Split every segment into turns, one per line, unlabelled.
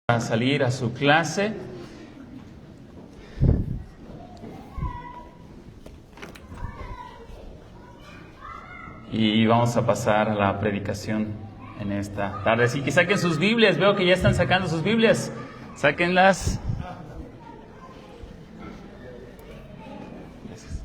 a salir a su clase. Y vamos a pasar a la predicación en esta tarde. Así que saquen sus Biblias, veo que ya están sacando sus Biblias. Sáquenlas. Gracias.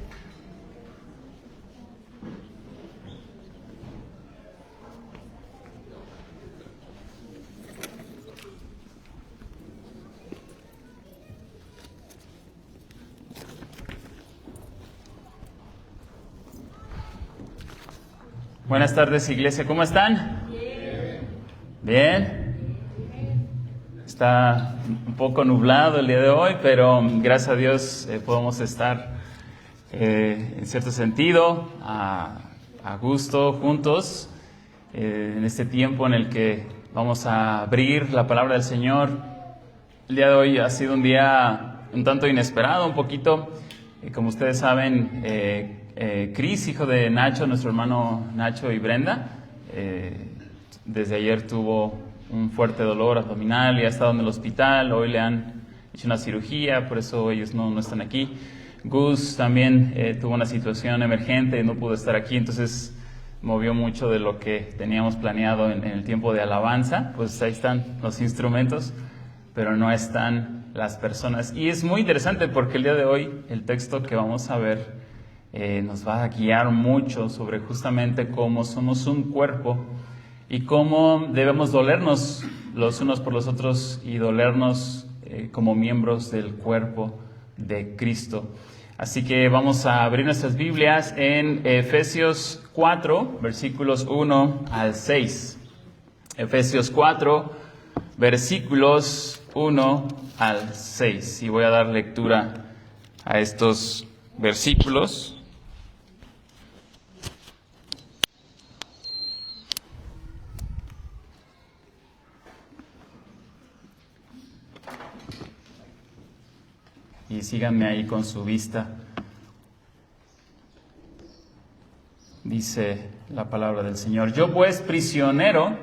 Buenas tardes, iglesia. ¿Cómo están? Bien. Está un poco nublado el día de hoy, pero gracias a Dios podemos estar en cierto sentido a gusto juntos en este tiempo en el que vamos a abrir la palabra del Señor. El día de hoy ha sido un día un tanto inesperado, un poquito, como ustedes saben. Cris, hijo de Nacho, nuestro hermano Nacho y Brenda, desde ayer tuvo un fuerte dolor abdominal y ha estado en el hospital. Hoy le han hecho una cirugía, por eso ellos no están aquí. Gus también tuvo una situación emergente y no pudo estar aquí, entonces movió mucho de lo que teníamos planeado en el tiempo de alabanza. Pues ahí están los instrumentos, pero no están las personas. Y es muy interesante porque el día de hoy el texto que vamos a ver nos va a guiar mucho sobre justamente cómo somos un cuerpo y cómo debemos dolernos los unos por los otros y dolernos como miembros del cuerpo de Cristo. Así que vamos a abrir nuestras Biblias en Efesios 4, versículos 1 al 6. Efesios 4, versículos 1 al 6. Y voy a dar lectura a estos versículos. Y síganme ahí con su vista. Dice la palabra del Señor: Yo pues, prisionero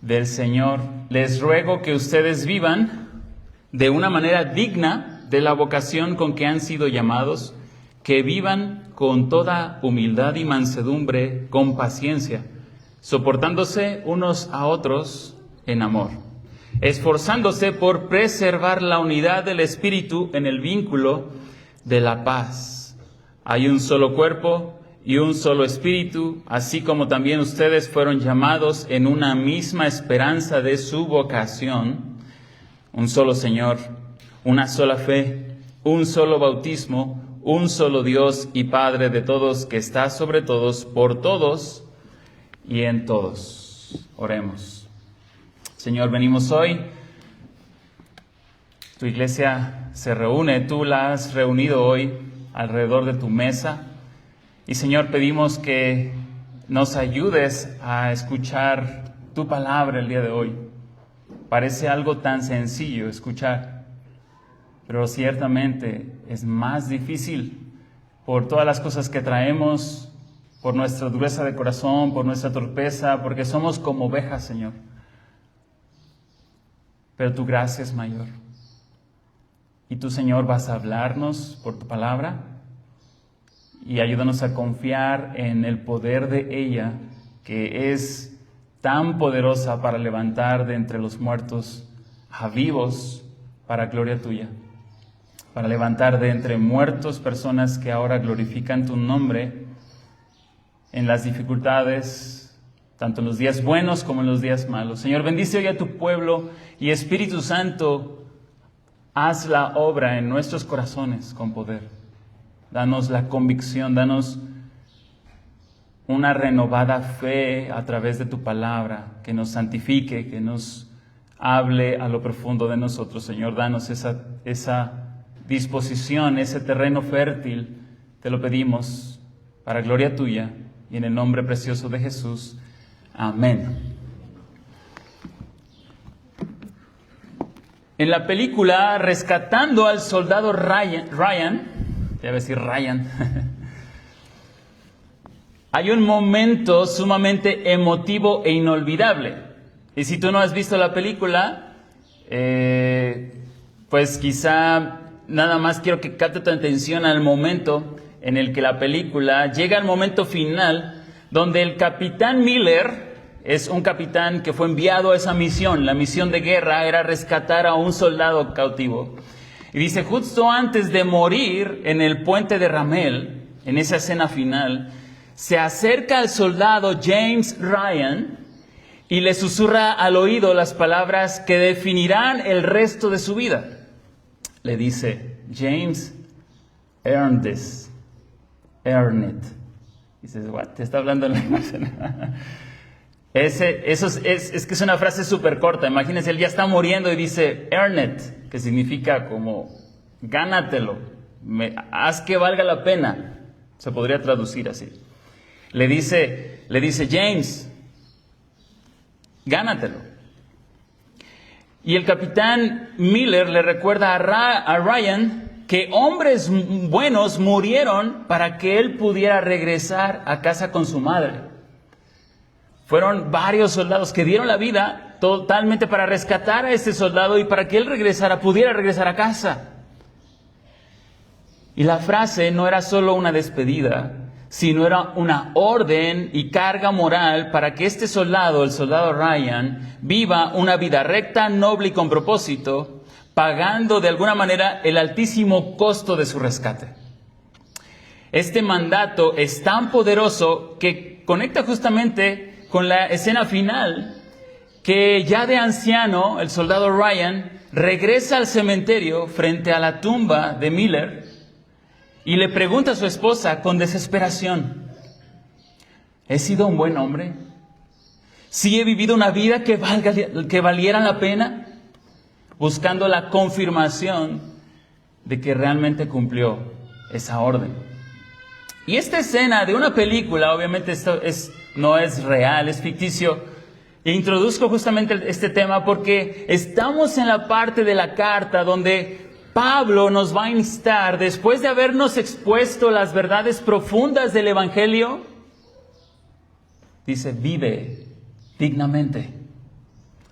del Señor, les ruego que ustedes vivan de una manera digna de la vocación con que han sido llamados, que vivan con toda humildad y mansedumbre, con paciencia, soportándose unos a otros en amor, esforzándose por preservar la unidad del Espíritu en el vínculo de la paz. Hay un solo cuerpo y un solo Espíritu, así como también ustedes fueron llamados en una misma esperanza de su vocación. Un solo Señor, una sola fe, un solo bautismo, un solo Dios y Padre de todos, que está sobre todos, por todos y en todos. Oremos. Señor, venimos hoy, tu iglesia se reúne, tú la has reunido hoy alrededor de tu mesa. Y Señor, pedimos que nos ayudes a escuchar tu palabra el día de hoy. Parece algo tan sencillo escuchar, pero ciertamente es más difícil por todas las cosas que traemos, por nuestra dureza de corazón, por nuestra torpeza, porque somos como ovejas, Señor. Pero tu gracia es mayor. Y tú, Señor, vas a hablarnos por tu palabra y ayúdanos a confiar en el poder de ella, que es tan poderosa para levantar de entre los muertos a vivos para gloria tuya, para levantar de entre muertos personas que ahora glorifican tu nombre en las dificultades, tanto en los días buenos como en los días malos. Señor, bendice hoy a tu pueblo y Espíritu Santo, haz la obra en nuestros corazones con poder. Danos la convicción, danos una renovada fe a través de tu palabra, que nos santifique, que nos hable a lo profundo de nosotros. Señor, danos esa disposición, ese terreno fértil, te lo pedimos para gloria tuya y en el nombre precioso de Jesús. Amén. En la película Rescatando al Soldado Ryan, debe decir Ryan, hay un momento sumamente emotivo e inolvidable. Y si tú no has visto la película, pues quizá nada más quiero que capte tu atención al momento en el que la película llega al momento final, donde el capitán Miller es un capitán que fue enviado a esa misión. La misión de guerra era rescatar a un soldado cautivo. Y dice, justo antes de morir en el puente de Ramel, en esa escena final, se acerca al soldado James Ryan y le susurra al oído las palabras que definirán el resto de su vida. Le dice, James, earn this, earn it. Dices, what? ¿Te está hablando en la imagen? Es que es una frase súper corta. Imagínense, él ya está muriendo y dice, earn it, que significa como, gánatelo, haz que valga la pena. Se podría traducir así. Le dice, James, gánatelo. Y el capitán Miller le recuerda a Ryan que hombres buenos murieron para que él pudiera regresar a casa con su madre. Fueron varios soldados que dieron la vida totalmente para rescatar a este soldado y para que él pudiera regresar a casa. Y la frase no era solo una despedida, sino era una orden y carga moral para que este soldado, el soldado Ryan, viva una vida recta, noble y con propósito, pagando de alguna manera el altísimo costo de su rescate. Este mandato es tan poderoso que conecta justamente con la escena final, que ya de anciano, el soldado Ryan regresa al cementerio frente a la tumba de Miller y le pregunta a su esposa con desesperación, ¿he sido un buen hombre? ¿Sí he vivido una vida que valiera la pena? Buscando la confirmación de que realmente cumplió esa orden. Y esta escena de una película, obviamente no es real, es ficticio. E introduzco justamente este tema porque estamos en la parte de la carta donde Pablo nos va a instar, después de habernos expuesto las verdades profundas del Evangelio, dice, vive dignamente.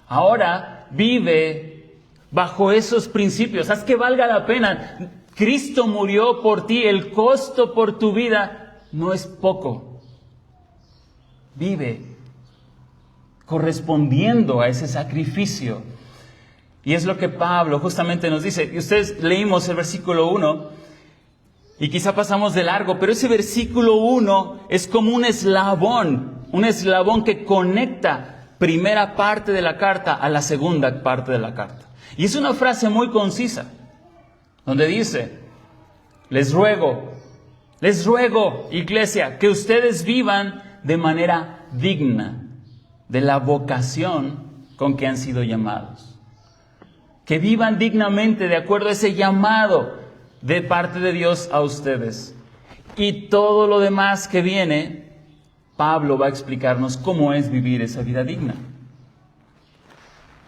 Ahora vive bajo esos principios, haz que valga la pena. Cristo murió por ti, el costo por tu vida no es poco. Vive correspondiendo a ese sacrificio. Y es lo que Pablo justamente nos dice. Y ustedes leímos el versículo 1 y quizá pasamos de largo, pero ese versículo 1 es como un eslabón que conecta primera parte de la carta a la segunda parte de la carta. Y es una frase muy concisa, donde dice, les ruego, iglesia, que ustedes vivan de manera digna de la vocación con que han sido llamados. Que vivan dignamente de acuerdo a ese llamado de parte de Dios a ustedes. Y todo lo demás que viene, Pablo va a explicarnos cómo es vivir esa vida digna.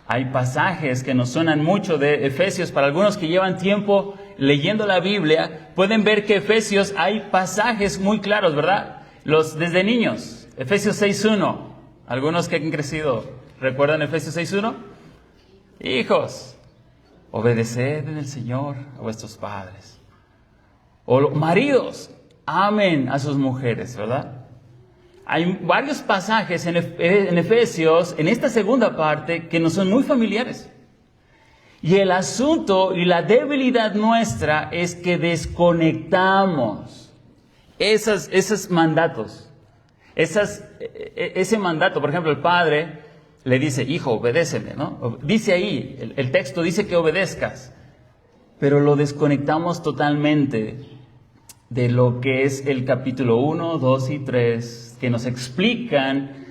Hay pasajes que nos suenan mucho de Efesios. Para algunos que llevan tiempo leyendo la Biblia, pueden ver que Efesios hay pasajes muy claros, ¿verdad? Desde niños, Efesios 6.1. Algunos que han crecido, ¿recuerdan Efesios 6.1? Hijos, obedeced en el Señor a vuestros padres. O maridos, amen a sus mujeres, ¿verdad? Hay varios pasajes en Efesios, en esta segunda parte, que nos son muy familiares. Y el asunto y la debilidad nuestra es que desconectamos esos mandatos. Ese mandato, por ejemplo, el padre le dice, hijo, obedéceme, ¿no? Dice ahí, el texto dice que obedezcas, pero lo desconectamos totalmente de lo que es el capítulo 1, 2 y 3, que nos explican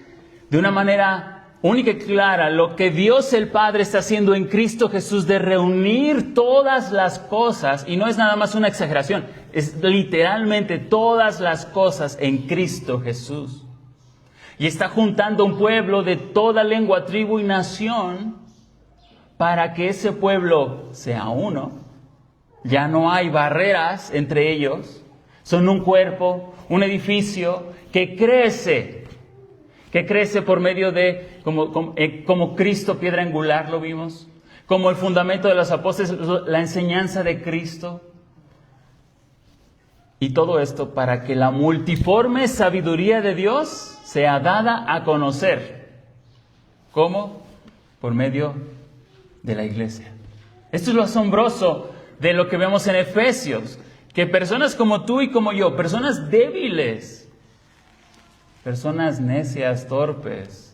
de una manera única y clara lo que Dios el Padre está haciendo en Cristo Jesús de reunir todas las cosas, y no es nada más una exageración, es literalmente todas las cosas en Cristo Jesús. Y está juntando un pueblo de toda lengua, tribu y nación para que ese pueblo sea uno. Ya no hay barreras entre ellos. Son un cuerpo, un edificio que crece por medio de, como Cristo, piedra angular, lo vimos, como el fundamento de los apóstoles, la enseñanza de Cristo. Y todo esto para que la multiforme sabiduría de Dios sea dada a conocer. ¿Cómo? Por medio de la iglesia. Esto es lo asombroso de lo que vemos en Efesios, que personas como tú y como yo, personas débiles, personas necias, torpes,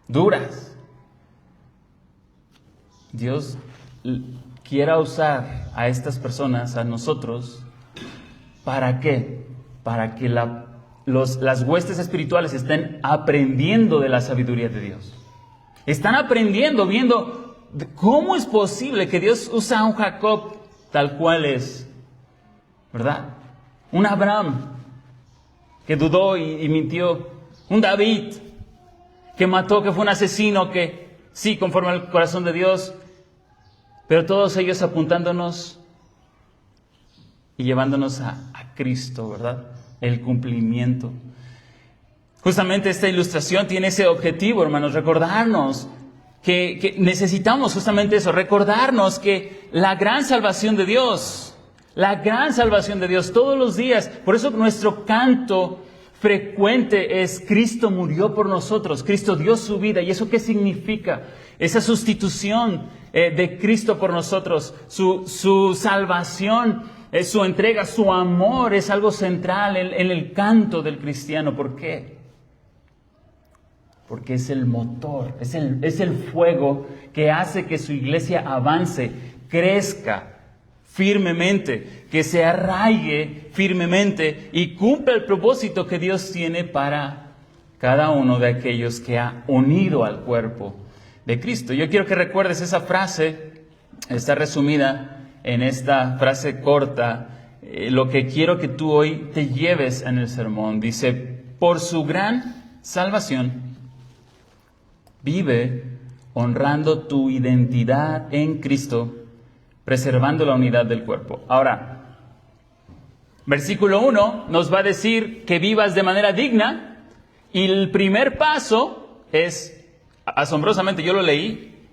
duras, Dios quiera usar a estas personas, a nosotros, ¿para qué? Para que las huestes espirituales estén aprendiendo de la sabiduría de Dios. Están aprendiendo, viendo cómo es posible que Dios usa a un Jacob tal cual es, ¿verdad? Un Abraham que dudó y mintió. Un David que mató, que fue un asesino, que sí, conforme al corazón de Dios, pero todos ellos apuntándonos y llevándonos a Cristo, ¿verdad? El cumplimiento. Justamente esta ilustración tiene ese objetivo, hermanos, recordarnos que necesitamos justamente eso, recordarnos que la gran salvación de Dios todos los días, por eso nuestro canto frecuente es: Cristo murió por nosotros, Cristo dio su vida. ¿Y eso qué significa? Esa sustitución de Cristo por nosotros, su salvación, su entrega, su amor es algo central en el canto del cristiano. ¿Por qué? Porque es el motor, es el fuego que hace que su iglesia avance, crezca firmemente, que se arraigue firmemente y cumpla el propósito que Dios tiene para cada uno de aquellos que ha unido al cuerpo de Cristo. Yo quiero que recuerdes esa frase, está resumida en esta frase corta, lo que quiero que tú hoy te lleves en el sermón. Dice: por su gran salvación, vive honrando tu identidad en Cristo, preservando la unidad del cuerpo. Ahora, versículo 1 nos va a decir que vivas de manera digna, y el primer paso es, asombrosamente yo lo leí,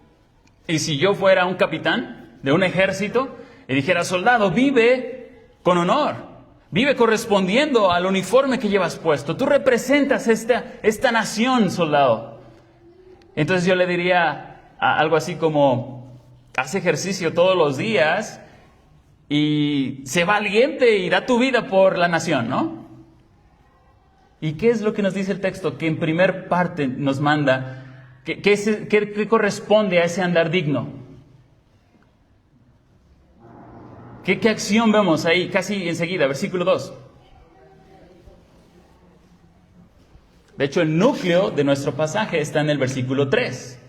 y si yo fuera un capitán de un ejército y dijera: soldado, vive con honor, vive correspondiendo al uniforme que llevas puesto, tú representas esta nación, soldado. Entonces yo le diría algo así como: haz ejercicio todos los días y sé valiente y da tu vida por la nación, ¿no? ¿Y qué es lo que nos dice el texto? Que en primer parte nos manda, ¿qué corresponde a ese andar digno? ¿Qué acción vemos ahí casi enseguida? Versículo 2. De hecho, el núcleo de nuestro pasaje está en el versículo 3.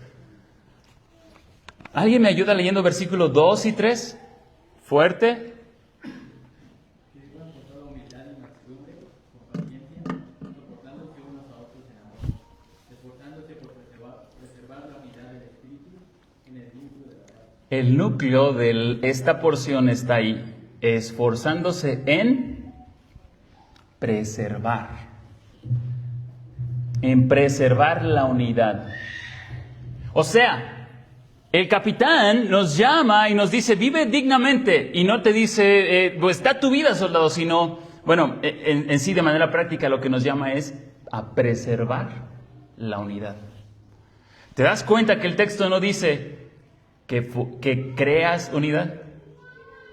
¿Alguien me ayuda leyendo versículos 2 y 3? Fuerte. El núcleo de esta porción está ahí, esforzándose en preservar la unidad. O sea, el capitán nos llama y nos dice: vive dignamente, y no te dice pues da tu vida, soldado, sino, bueno, en sí de manera práctica lo que nos llama es a preservar la unidad. ¿Te das cuenta que el texto no dice que creas unidad?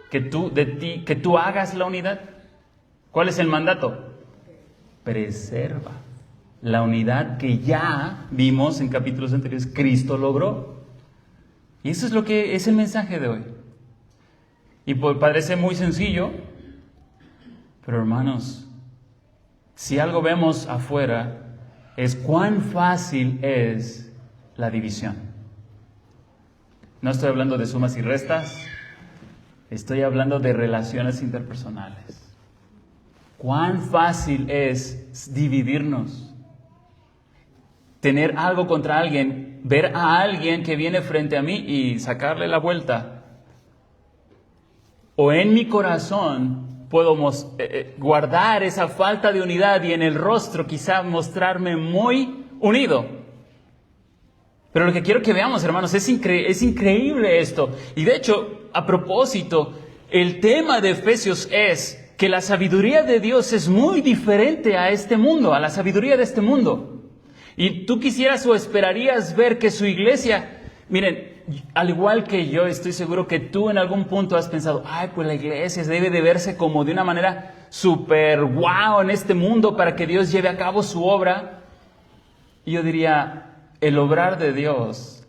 Que tú hagas la unidad. ¿Cuál es el mandato? Preserva la unidad que ya vimos en capítulos anteriores Cristo logró. Y eso es lo que es el mensaje de hoy. Y parece muy sencillo, pero hermanos, si algo vemos afuera es cuán fácil es la división. No estoy hablando de sumas y restas, estoy hablando de relaciones interpersonales. Cuán fácil es dividirnos, tener algo contra alguien, ver a alguien que viene frente a mí y sacarle la vuelta. O en mi corazón puedo guardar esa falta de unidad y en el rostro quizá mostrarme muy unido. Pero lo que quiero que veamos, hermanos, es increíble esto. Y de hecho, a propósito, el tema de Efesios es que la sabiduría de Dios es muy diferente a este mundo, a la sabiduría de este mundo. Y tú quisieras o esperarías ver que su iglesia, miren, al igual que yo, estoy seguro que tú en algún punto has pensado, ay, pues la iglesia debe de verse como de una manera súper guau en este mundo para que Dios lleve a cabo su obra. Y yo diría, el obrar de Dios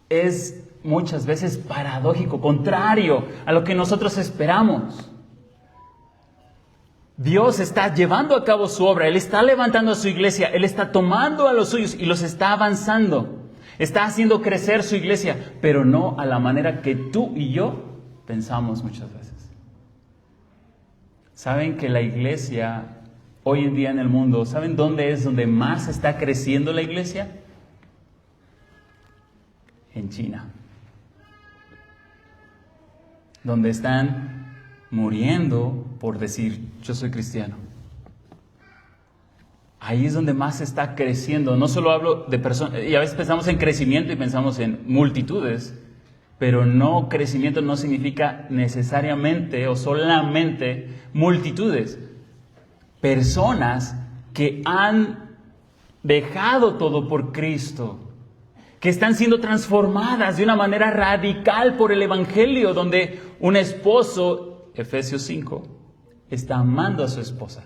es muchas veces paradójico, contrario a lo que nosotros esperamos. Dios está llevando a cabo su obra, Él está levantando a su iglesia, Él está tomando a los suyos y los está avanzando. Está haciendo crecer su iglesia, pero no a la manera que tú y yo pensamos muchas veces. ¿Saben que la iglesia hoy en día en el mundo, ¿saben dónde es donde más está creciendo la iglesia? En China. Donde están muriendo por decir, yo soy cristiano. Ahí es donde más está creciendo. No solo hablo de personas, y a veces pensamos en crecimiento y pensamos en multitudes, pero no, crecimiento no significa necesariamente o solamente multitudes. Personas que han dejado todo por Cristo, que están siendo transformadas de una manera radical por el Evangelio, donde un esposo, Efesios 5, está amando a su esposa,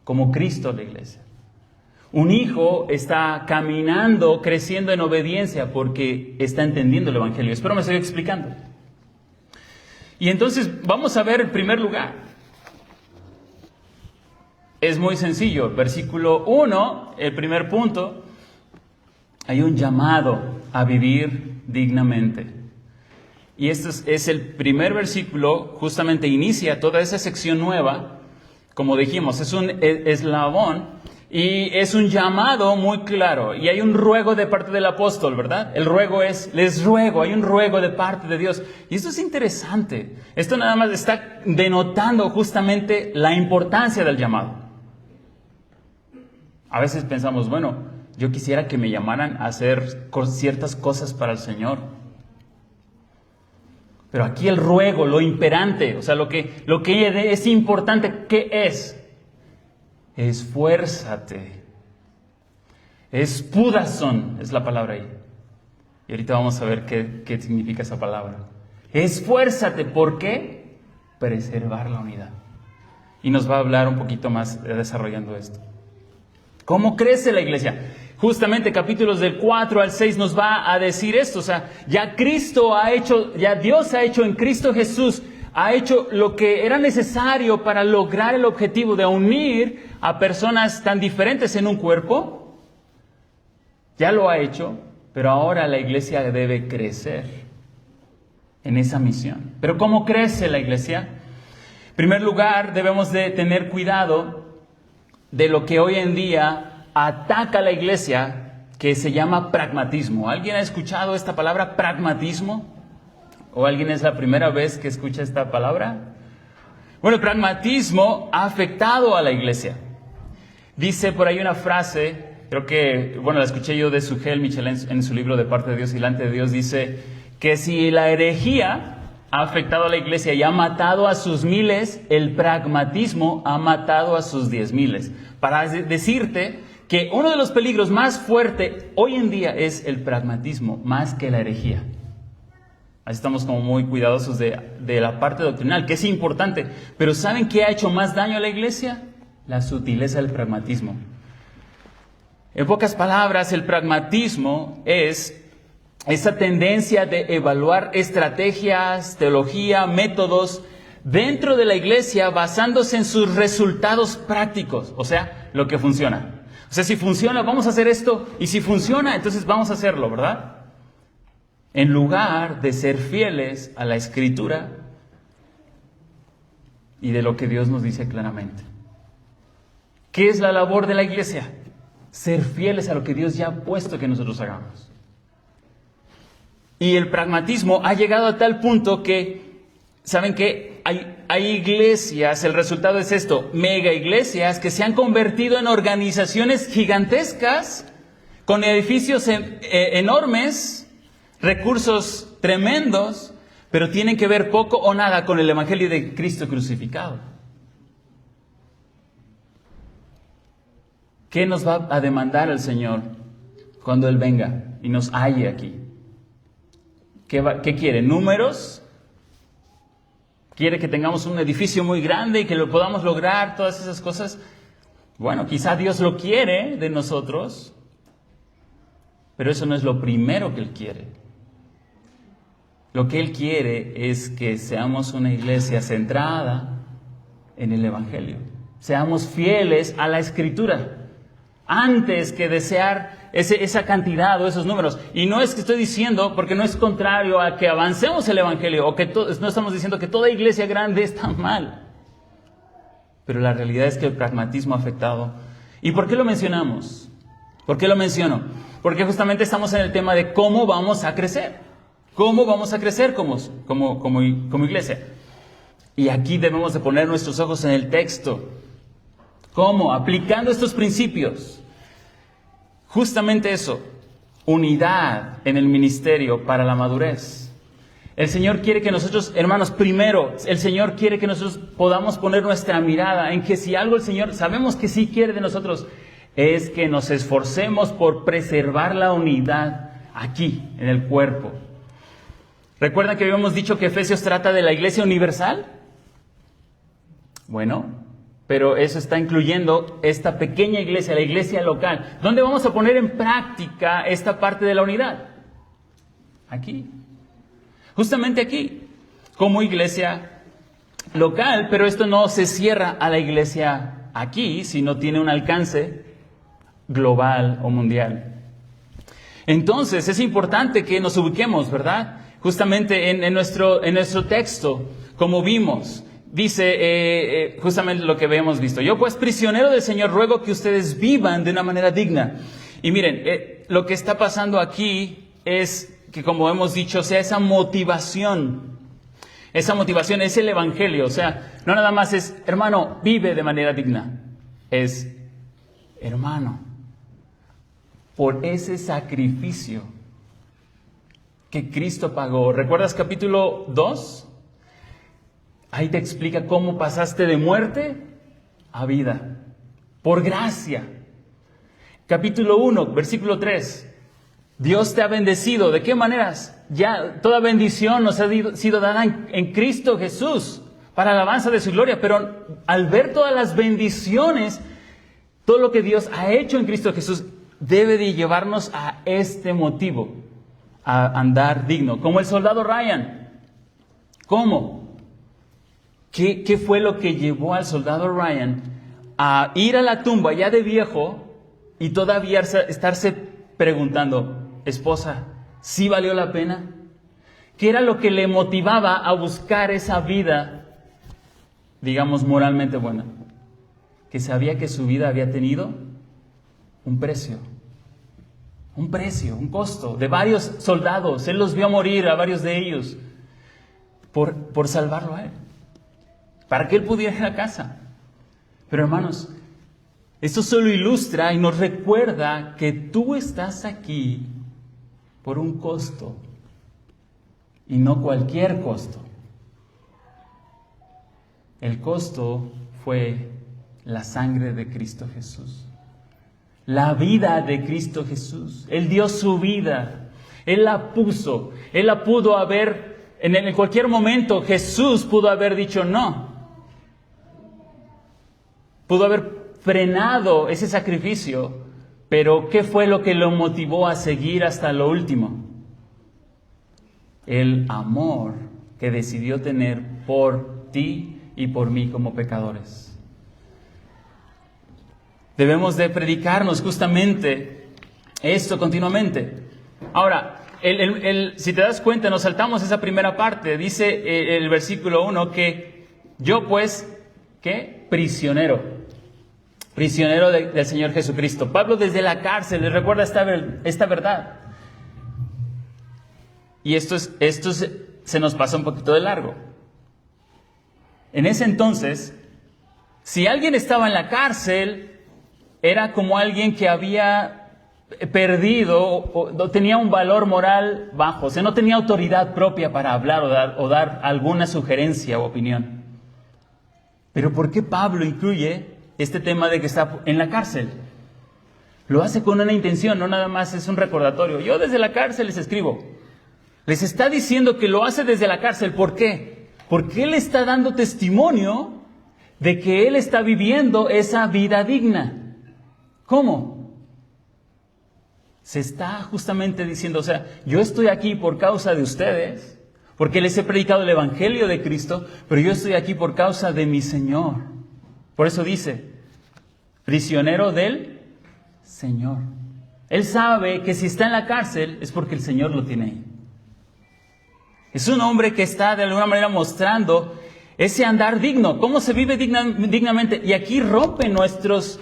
como Cristo a la iglesia. Un hijo está caminando, creciendo en obediencia porque está entendiendo el Evangelio. Espero me estoy explicando. Y entonces vamos a ver en primer lugar. Es muy sencillo. Versículo 1, el primer punto. Hay un llamado a vivir dignamente. Y este es el primer versículo, justamente inicia toda esa sección nueva. Como dijimos, es un eslabón. Y es un llamado muy claro. Y hay un ruego de parte del apóstol, ¿verdad? El ruego es, les ruego, hay un ruego de parte de Dios. Y esto es interesante. Esto nada más está denotando justamente la importancia del llamado. A veces pensamos, bueno, yo quisiera que me llamaran a hacer ciertas cosas para el Señor. Pero aquí el ruego, lo imperante, o sea, lo que es importante, ¿qué es? Esfuérzate. Espúdason es la palabra ahí. Y ahorita vamos a ver qué significa esa palabra. Esfuérzate. ¿Por qué? Preservar la unidad. Y nos va a hablar un poquito más desarrollando esto. ¿Cómo crece la iglesia? Justamente capítulos del 4 al 6 nos va a decir esto. O sea, ya Dios ha hecho en Cristo Jesús, ha hecho lo que era necesario para lograr el objetivo de unir a personas tan diferentes en un cuerpo. Ya lo ha hecho, pero ahora la iglesia debe crecer en esa misión. ¿Pero cómo crece la iglesia? En primer lugar, debemos de tener cuidado de lo que hoy en día ataca a la iglesia, que se llama pragmatismo. ¿Alguien ha escuchado esta palabra, pragmatismo? ¿O alguien es la primera vez que escucha esta palabra? Bueno, el pragmatismo ha afectado a la iglesia. Dice por ahí una frase, creo que, la escuché yo de Sugel Michelin en su libro De parte de Dios y delante de Dios, dice que si la herejía ha afectado a la iglesia y ha matado a sus miles, el pragmatismo ha matado a sus 10,000. Para decirte que uno de los peligros más fuertes hoy en día es el pragmatismo, más que la herejía. Así estamos como muy cuidadosos de la parte doctrinal, que es importante. Pero ¿saben qué ha hecho más daño a la iglesia? La sutileza del pragmatismo. En pocas palabras, el pragmatismo es esa tendencia de evaluar estrategias, teología, métodos dentro de la iglesia basándose en sus resultados prácticos. O sea, lo que funciona. O sea, si funciona, vamos a hacer esto. Y si funciona, entonces vamos a hacerlo, ¿verdad? En lugar de ser fieles a la Escritura y de lo que Dios nos dice claramente. ¿Qué es la labor de la iglesia? Ser fieles a lo que Dios ya ha puesto que nosotros hagamos. Y el pragmatismo ha llegado a tal punto que, ¿saben qué? Hay iglesias, el resultado es esto, mega iglesias que se han convertido en organizaciones gigantescas con edificios enormes, recursos tremendos, pero tienen que ver poco o nada con el Evangelio de Cristo crucificado. ¿Qué nos va a demandar el Señor cuando Él venga y nos halle aquí? ¿Qué quiere? ¿Números? ¿Quiere que tengamos un edificio muy grande y que lo podamos lograr? Todas esas cosas. Bueno, quizá Dios lo quiere de nosotros, pero eso no es lo primero que Él quiere. Lo que Él quiere es que seamos una iglesia centrada en el Evangelio. Seamos fieles a la Escritura antes que desear esa cantidad o esos números. Y no es que estoy diciendo, porque no es contrario a que avancemos el Evangelio, o que no estamos diciendo que toda iglesia grande está mal. Pero la realidad es que el pragmatismo ha afectado. ¿Y por qué lo mencionamos? ¿Por qué lo menciono? Porque justamente estamos en el tema de cómo vamos a crecer. ¿Cómo vamos a crecer como iglesia? Y aquí debemos de poner nuestros ojos en el texto. ¿Cómo? Aplicando estos principios. Justamente eso, unidad en el ministerio para la madurez. El Señor quiere que nosotros, hermanos, primero, el Señor quiere que nosotros podamos poner nuestra mirada en que si algo el Señor, sabemos que sí quiere de nosotros, es que nos esforcemos por preservar la unidad aquí, en el cuerpo. ¿Recuerdan que habíamos dicho que Efesios trata de la iglesia universal? Bueno, pero eso está incluyendo esta pequeña iglesia, la iglesia local. ¿Dónde vamos a poner en práctica esta parte de la unidad? Aquí. Justamente aquí, como iglesia local, pero esto no se cierra a la iglesia aquí, sino tiene un alcance global o mundial. Entonces, es importante que nos ubiquemos, ¿verdad? Justamente en nuestro texto, como vimos. Dice justamente lo que habíamos visto. Yo pues, prisionero del Señor, ruego que ustedes vivan de una manera digna. Y miren, lo que está pasando aquí es que, como hemos dicho, sea esa motivación es el Evangelio. O sea, no nada más es, hermano, vive de manera digna. Es, hermano, por ese sacrificio que Cristo pagó. ¿Recuerdas capítulo 2? Ahí te explica cómo pasaste de muerte a vida, por gracia. Capítulo 1, versículo 3. Dios te ha bendecido. ¿De qué maneras? Ya toda bendición nos ha sido dada en Cristo Jesús, para alabanza de su gloria. Pero al ver todas las bendiciones, todo lo que Dios ha hecho en Cristo Jesús, debe de llevarnos a este motivo, a andar digno. Como el soldado Ryan. ¿Cómo? ¿Qué fue lo que llevó al soldado Ryan a ir a la tumba ya de viejo y todavía estarse preguntando, esposa, ¿sí valió la pena? ¿Qué era lo que le motivaba a buscar esa vida, digamos, moralmente buena? Que sabía que su vida había tenido un precio, un costo de varios soldados. Él los vio morir, a varios de ellos, por salvarlo a él, para que él pudiera ir a casa. Pero hermanos, esto solo ilustra y nos recuerda que tú estás aquí por un costo, y no cualquier costo. El costo fue la sangre de Cristo Jesús, la vida de Cristo Jesús. Él dio su vida, Él la puso, Él la pudo haber, en cualquier momento Jesús pudo haber dicho no. Pudo haber frenado ese sacrificio, pero ¿qué fue lo que lo motivó a seguir hasta lo último? El amor que decidió tener por ti y por mí como pecadores. Debemos de predicarnos justamente esto continuamente. Ahora, si te das cuenta, nos saltamos esa primera parte. Dice el versículo 1 que yo pues, ¿qué? Prisionero del Señor Jesucristo. Pablo desde la cárcel les recuerda esta verdad. Y esto se nos pasa un poquito de largo. En ese entonces, si alguien estaba en la cárcel, era como alguien que había perdido o tenía un valor moral bajo, o sea, no tenía autoridad propia para hablar o dar alguna sugerencia o opinión. Pero ¿por qué Pablo incluye este tema de que está en la cárcel? Lo hace con una intención, no nada más es un recordatorio. Yo desde la cárcel les escribo. Les está diciendo que lo hace desde la cárcel. ¿Por qué? Porque él está dando testimonio de que él está viviendo esa vida digna. ¿Cómo? Se está justamente diciendo, o sea, yo estoy aquí por causa de ustedes, porque les he predicado el Evangelio de Cristo, pero yo estoy aquí por causa de mi Señor. Por eso dice, prisionero del Señor. Él sabe que si está en la cárcel es porque el Señor lo tiene ahí. Es un hombre que está de alguna manera mostrando ese andar digno, cómo se vive dignamente. Y aquí rompe nuestros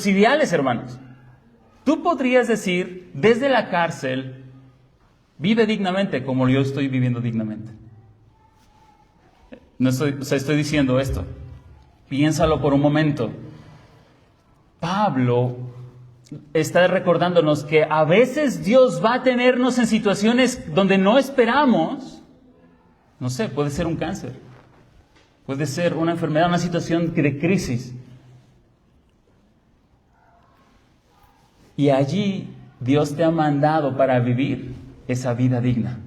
ideales, hermanos. Tú podrías decir, desde la cárcel, vive dignamente como yo estoy viviendo dignamente. Estoy diciendo esto. Piénsalo por un momento. Pablo está recordándonos que a veces Dios va a tenernos en situaciones donde no esperamos. No sé, puede ser un cáncer, puede ser una enfermedad, una situación de crisis. Y allí Dios te ha mandado para vivir esa vida digna.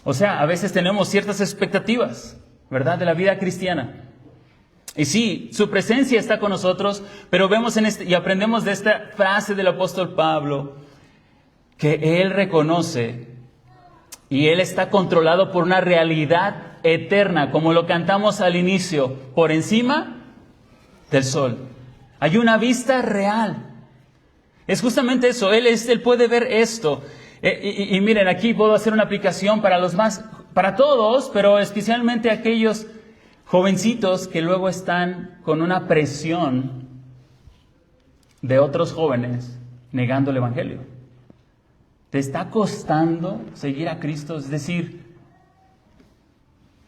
O sea, a veces tenemos ciertas expectativas, ¿verdad?, de la vida cristiana. Y sí, su presencia está con nosotros, pero vemos y aprendemos de esta frase del apóstol Pablo, que él reconoce y él está controlado por una realidad eterna, como lo cantamos al inicio, por encima del sol. Hay una vista real. Es justamente eso, él puede ver esto. Y miren, aquí puedo hacer una aplicación para todos, pero especialmente aquellos jovencitos que luego están con una presión de otros jóvenes negando el Evangelio. ¿Te está costando seguir a Cristo? Es decir,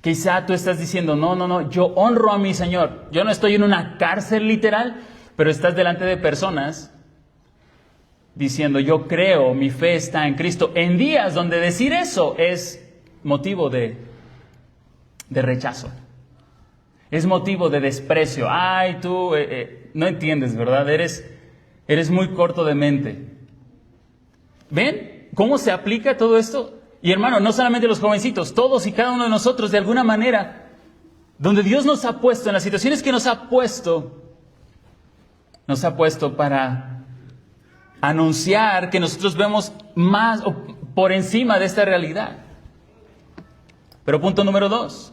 quizá tú estás diciendo, no, yo honro a mi Señor. Yo no estoy en una cárcel literal, pero estás delante de personas diciendo, yo creo, mi fe está en Cristo. En días donde decir eso es motivo de rechazo. Es motivo de desprecio. Ay, tú no entiendes, ¿verdad? Eres muy corto de mente. ¿Ven cómo se aplica todo esto? Y hermano, no solamente los jovencitos, todos y cada uno de nosotros, de alguna manera, donde Dios nos ha puesto, en las situaciones que nos ha puesto para anunciar que nosotros vemos más o por encima de esta realidad. Pero punto número 2.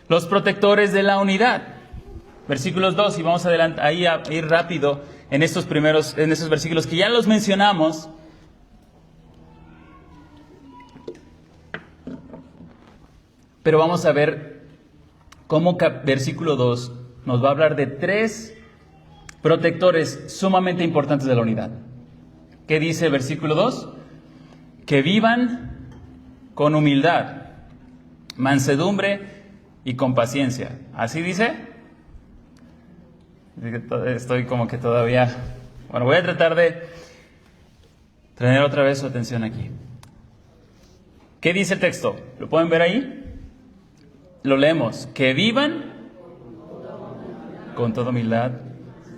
Los protectores de la unidad. Versículos 2, y vamos a ir rápido en esos versículos que ya los mencionamos. Pero vamos a ver cómo versículo 2 nos va a hablar de 3 protectores sumamente importantes de la unidad. ¿Qué dice el versículo 2? Que vivan con humildad, mansedumbre y con paciencia. ¿Así dice? Estoy como que todavía... Bueno, voy a tratar de tener otra vez su atención aquí. ¿Qué dice el texto? ¿Lo pueden ver ahí? Lo leemos. Que vivan con toda humildad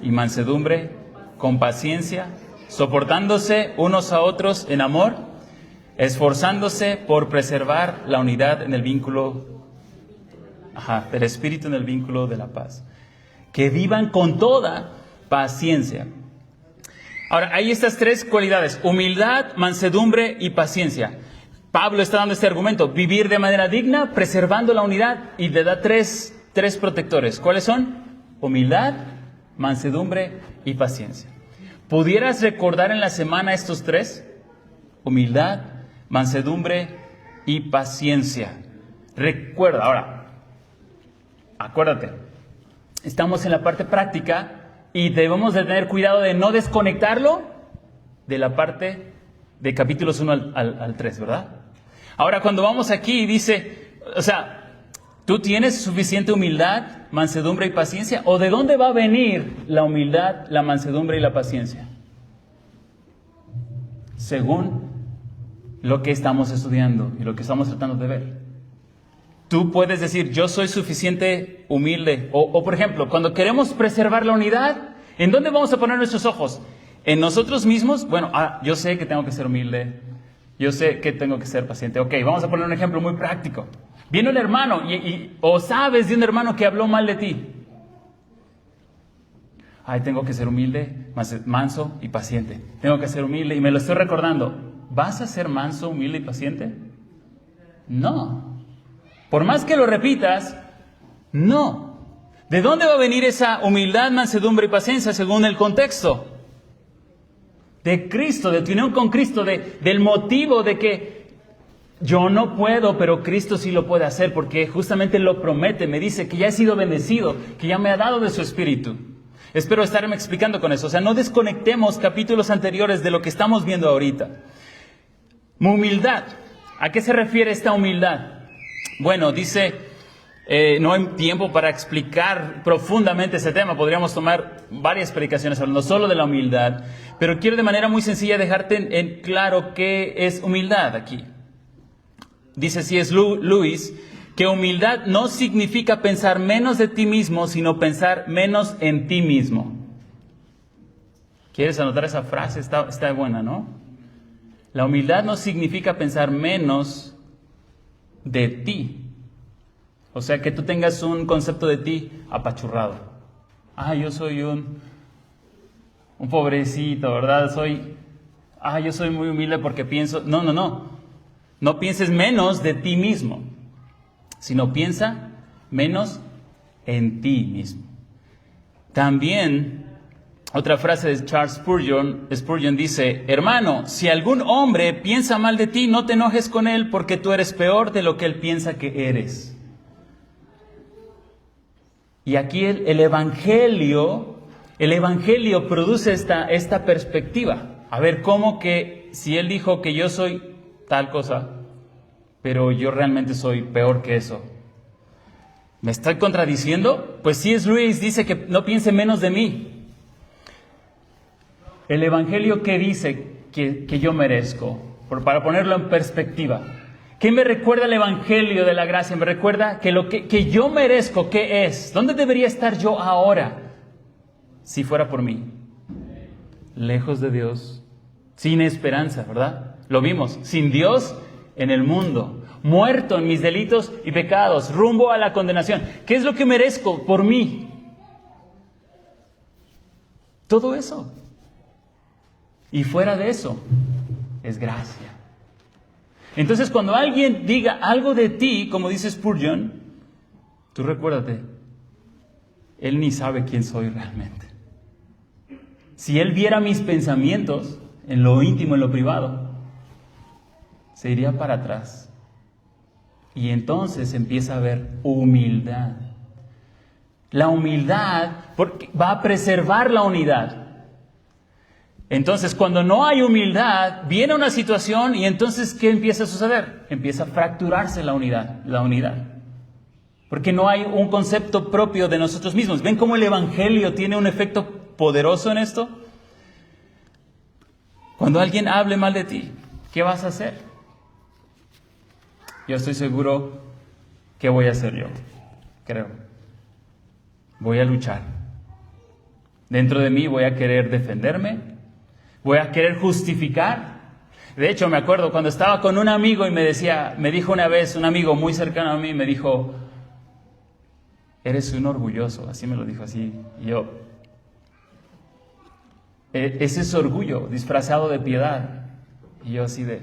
y mansedumbre, con paciencia, soportándose unos a otros en amor, esforzándose por preservar la unidad en el vínculo del Espíritu, en el vínculo de la paz. Que vivan con toda paciencia. Ahora, hay estas 3 cualidades: humildad, mansedumbre y paciencia. Pablo está dando este argumento: vivir de manera digna, preservando la unidad, y le da tres protectores. ¿Cuáles son? Humildad, mansedumbre y paciencia. ¿Pudieras recordar en la semana estos 3? Humildad, mansedumbre y paciencia. Recuerda, ahora, acuérdate, estamos en la parte práctica y debemos de tener cuidado de no desconectarlo de la parte de capítulos 1 al 3, ¿verdad? Ahora, cuando vamos aquí, dice, o sea, ¿Tú tienes suficiente humildad, mansedumbre y paciencia? ¿O de dónde va a venir la humildad, la mansedumbre y la paciencia? Según lo que estamos estudiando y lo que estamos tratando de ver. Tú puedes decir, yo soy suficiente humilde. O por ejemplo, cuando queremos preservar la unidad, ¿en dónde vamos a poner nuestros ojos? ¿En nosotros mismos? Bueno, yo sé que tengo que ser humilde. Yo sé que tengo que ser paciente. Ok, vamos a poner un ejemplo muy práctico. Viene un hermano o sabes de un hermano que habló mal de ti. Ay, tengo que ser humilde, manso y paciente. Tengo que ser humilde y me lo estoy recordando. ¿Vas a ser manso, humilde y paciente? No. Por más que lo repitas, no. ¿De dónde va a venir esa humildad, mansedumbre y paciencia según el contexto? De Cristo, de tu unión con Cristo, del motivo de que yo no puedo, pero Cristo sí lo puede hacer, porque justamente lo promete, me dice que ya he sido bendecido, que ya me ha dado de su Espíritu. Espero estarme explicando con eso. O sea, no desconectemos capítulos anteriores de lo que estamos viendo ahorita. Humildad. ¿A qué se refiere esta humildad? Bueno, dice, no hay tiempo para explicar profundamente ese tema. Podríamos tomar varias predicaciones hablando solo de la humildad, pero quiero de manera muy sencilla dejarte en claro qué es humildad aquí. Dice C.S. Lewis que humildad no significa pensar menos de ti mismo, sino pensar menos en ti mismo. ¿Quieres anotar esa frase? Está buena, ¿no? La humildad no significa pensar menos de ti. O sea, que tú tengas un concepto de ti apachurrado. Yo soy un pobrecito, ¿verdad? Yo soy muy humilde porque pienso... No. No pienses menos de ti mismo, sino piensa menos en ti mismo. También, otra frase de Charles Spurgeon dice, hermano, si algún hombre piensa mal de ti, no te enojes con él porque tú eres peor de lo que él piensa que eres. Y aquí el Evangelio produce esta perspectiva. A ver, ¿cómo que si él dijo que yo soy tal cosa, pero yo realmente soy peor que eso? ¿Me estoy contradiciendo? Pues C.S. Lewis dice que no piense menos de mí. ¿El Evangelio qué dice que yo merezco? Para ponerlo en perspectiva. ¿Qué me recuerda el Evangelio de la gracia? Me recuerda que lo que yo merezco, ¿qué es? ¿Dónde debería estar yo ahora si fuera por mí? Lejos de Dios, sin esperanza, ¿verdad? Lo vimos, sin Dios en el mundo, muerto en mis delitos y pecados, rumbo a la condenación. ¿Qué es lo que merezco por mí? Todo eso. Y fuera de eso, es gracia. Entonces, cuando alguien diga algo de ti, como dice Spurgeon, tú recuérdate, él ni sabe quién soy realmente. Si él viera mis pensamientos en lo íntimo, en lo privado, se iría para atrás. Y entonces empieza a haber humildad. La humildad va a preservar la unidad. Entonces, cuando no hay humildad, viene una situación y entonces, ¿qué empieza a suceder? Empieza a fracturarse la unidad. Porque no hay un concepto propio de nosotros mismos. ¿Ven cómo el Evangelio tiene un efecto poderoso en esto? Cuando alguien hable mal de ti, ¿qué vas a hacer? Yo estoy seguro que voy a hacer yo. Creo. Voy a luchar. Dentro de mí voy a querer defenderme. Voy a querer justificar. De hecho, me acuerdo cuando estaba con un amigo y me dijo una vez, un amigo muy cercano a mí, me dijo, eres un orgulloso. Así me lo dijo, así. Y yo, ese es orgullo disfrazado de piedad. Y yo así de...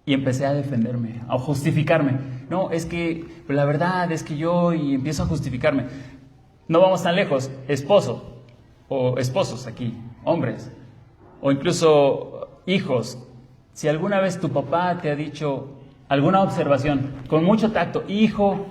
Y empecé a defenderme, a justificarme. No, es que la verdad es que yo... Y empiezo a justificarme. No vamos tan lejos. Esposo. O esposos aquí, hombres, o incluso hijos. Si alguna vez tu papá te ha dicho alguna observación con mucho tacto, hijo,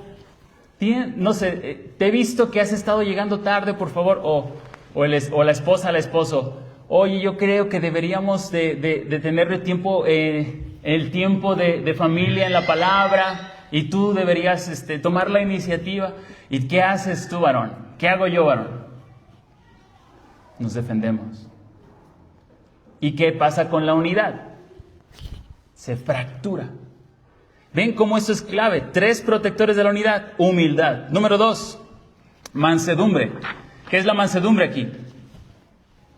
no sé, te he visto que has estado llegando tarde, por favor, o la esposa al esposo, oye, yo creo que deberíamos de tener tiempo, el tiempo de familia en la palabra. y tú deberías tomar la iniciativa. ¿Y qué haces tú, varón? ¿Qué hago yo, varón? Nos defendemos. ¿Y qué pasa con la unidad? Se fractura. ¿Ven cómo esto es clave? 3 protectores de la unidad. Humildad. Número 2, mansedumbre. ¿Qué es la mansedumbre aquí?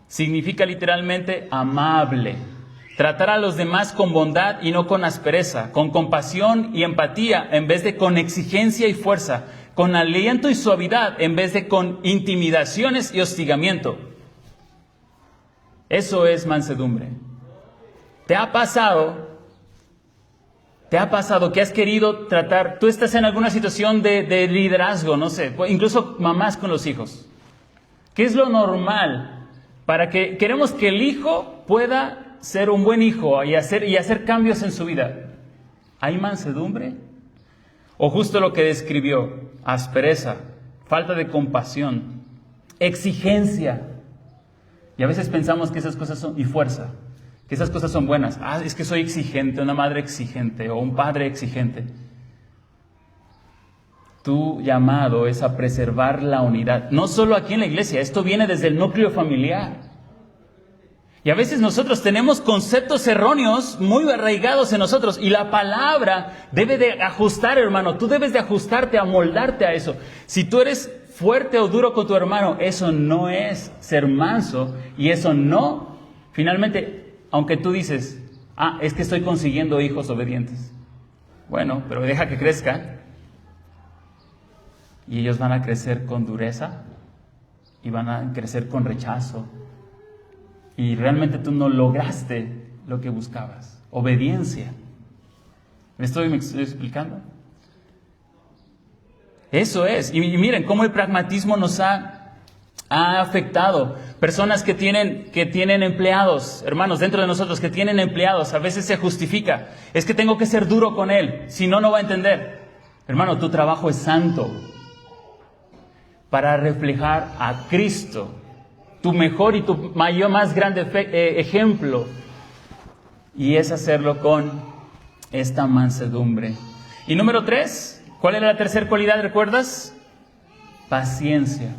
Significa literalmente amable. Tratar a los demás con bondad y no con aspereza, con compasión y empatía en vez de con exigencia y fuerza, con aliento y suavidad en vez de con intimidaciones y hostigamiento. Eso es mansedumbre. ¿Te ha pasado que has querido tratar, tú estás en alguna situación de liderazgo, no sé, incluso mamás con los hijos? ¿Qué es lo normal para que queremos que el hijo pueda ser un buen hijo y hacer cambios en su vida? ¿Hay mansedumbre? O justo lo que describió, aspereza, falta de compasión, exigencia. Y a veces pensamos que esas cosas son, y fuerza, que esas cosas son buenas. Es que soy exigente, una madre exigente o un padre exigente. Tu llamado es a preservar la unidad, no solo aquí en la iglesia, esto viene desde el núcleo familiar. Y a veces nosotros tenemos conceptos erróneos muy arraigados en nosotros y la palabra debe de ajustar, hermano. Tú debes de ajustarte, amoldarte a eso. Si tú eres fuerte o duro con tu hermano, eso no es ser manso y eso no, finalmente, aunque tú dices, es que estoy consiguiendo hijos obedientes. Bueno, pero deja que crezcan y ellos van a crecer con dureza y van a crecer con rechazo. Y realmente tú no lograste lo que buscabas. Obediencia. ¿Me estoy explicando? Eso es. Y miren cómo el pragmatismo nos ha afectado. Personas que tienen empleados, hermanos, dentro de nosotros que tienen empleados, a veces se justifica. Es que tengo que ser duro con él, si no, no va a entender. Hermano, tu trabajo es santo para reflejar a Cristo. Tu mejor y tu mayor, más grande ejemplo. Y es hacerlo con esta mansedumbre. Y número 3, ¿cuál era la tercera cualidad? ¿Recuerdas? Paciencia.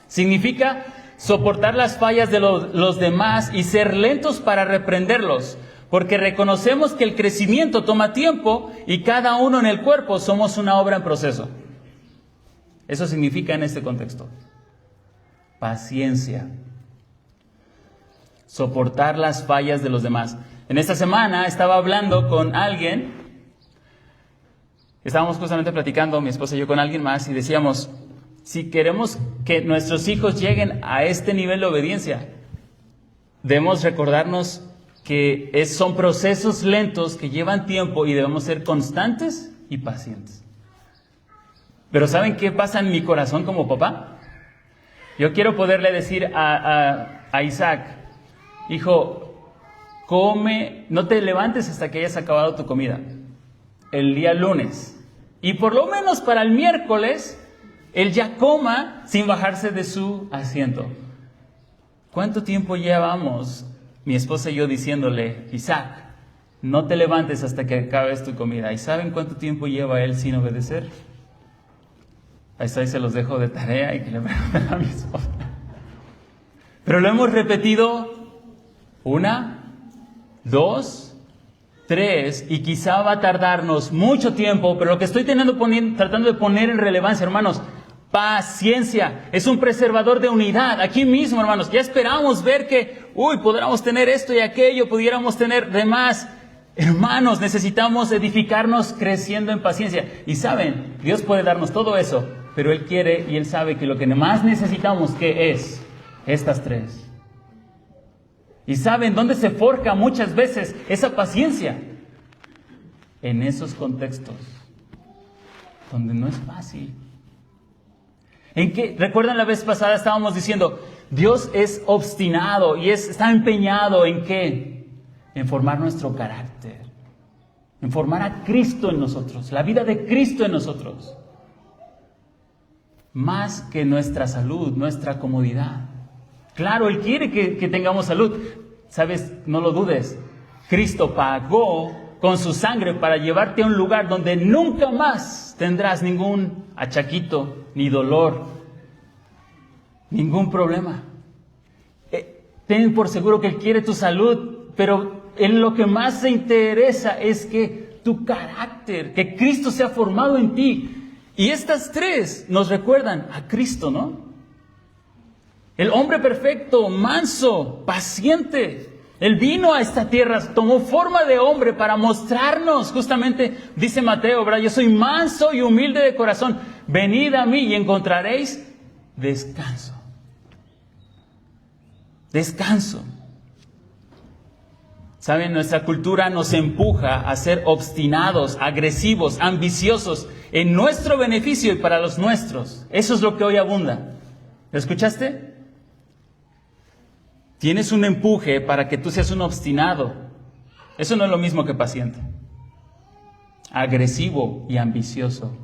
Significa soportar las fallas de los demás y ser lentos para reprenderlos. Porque reconocemos que el crecimiento toma tiempo y cada uno en el cuerpo somos una obra en proceso. Eso significa en este contexto. Paciencia. Soportar las fallas de los demás. En esta semana estaba hablando con alguien. Estábamos justamente platicando, mi esposa y yo, con alguien más, y decíamos, si queremos que nuestros hijos lleguen a este nivel de obediencia, debemos recordarnos que son procesos lentos que llevan tiempo y debemos ser constantes y pacientes. Pero ¿saben qué pasa en mi corazón como papá? Yo quiero poderle decir a Isaac, hijo, come, no te levantes hasta que hayas acabado tu comida el día lunes. Y por lo menos para el miércoles, él ya coma sin bajarse de su asiento. ¿Cuánto tiempo llevamos, mi esposa y yo, diciéndole, Isaac, no te levantes hasta que acabes tu comida? ¿Y saben cuánto tiempo lleva él sin obedecer? Ahí se los dejo de tarea y que le pregunten a mi esposa. Pero lo hemos repetido 1, 2, 3 y quizá va a tardarnos mucho tiempo, pero lo que estoy tratando de poner en relevancia, hermanos, paciencia, es un preservador de unidad. Aquí mismo, hermanos, ya esperamos ver que, podríamos tener esto y aquello, pudiéramos tener demás. Hermanos, necesitamos edificarnos creciendo en paciencia. Y saben, Dios puede darnos todo eso, pero Él quiere y Él sabe que lo que más necesitamos, ¿qué es? Estas 3. ¿Y saben dónde se forja muchas veces esa paciencia? En esos contextos donde no es fácil. ¿Recuerdan la vez pasada estábamos diciendo, Dios es obstinado y está empeñado en qué? En formar nuestro carácter, en formar a Cristo en nosotros, la vida de Cristo en nosotros. Más que nuestra salud, nuestra comodidad. Claro, Él quiere que tengamos salud. ¿Sabes? No lo dudes. Cristo pagó con su sangre para llevarte a un lugar donde nunca más tendrás ningún achaquito, ni dolor, ningún problema. Ten por seguro que Él quiere tu salud, pero en lo que más se interesa es que tu carácter, que Cristo sea formado en ti. Y estas tres nos recuerdan a Cristo, ¿no? El hombre perfecto, manso, paciente. Él vino a esta tierra, tomó forma de hombre para mostrarnos, justamente dice Mateo, ¿verdad? Yo soy manso y humilde de corazón. Venid a mí y encontraréis descanso. Descanso. Saben, nuestra cultura nos empuja a ser obstinados, agresivos, ambiciosos en nuestro beneficio y para los nuestros. Eso es lo que hoy abunda. ¿Lo escuchaste? Tienes un empuje para que tú seas un obstinado. Eso no es lo mismo que paciente. Agresivo y ambicioso.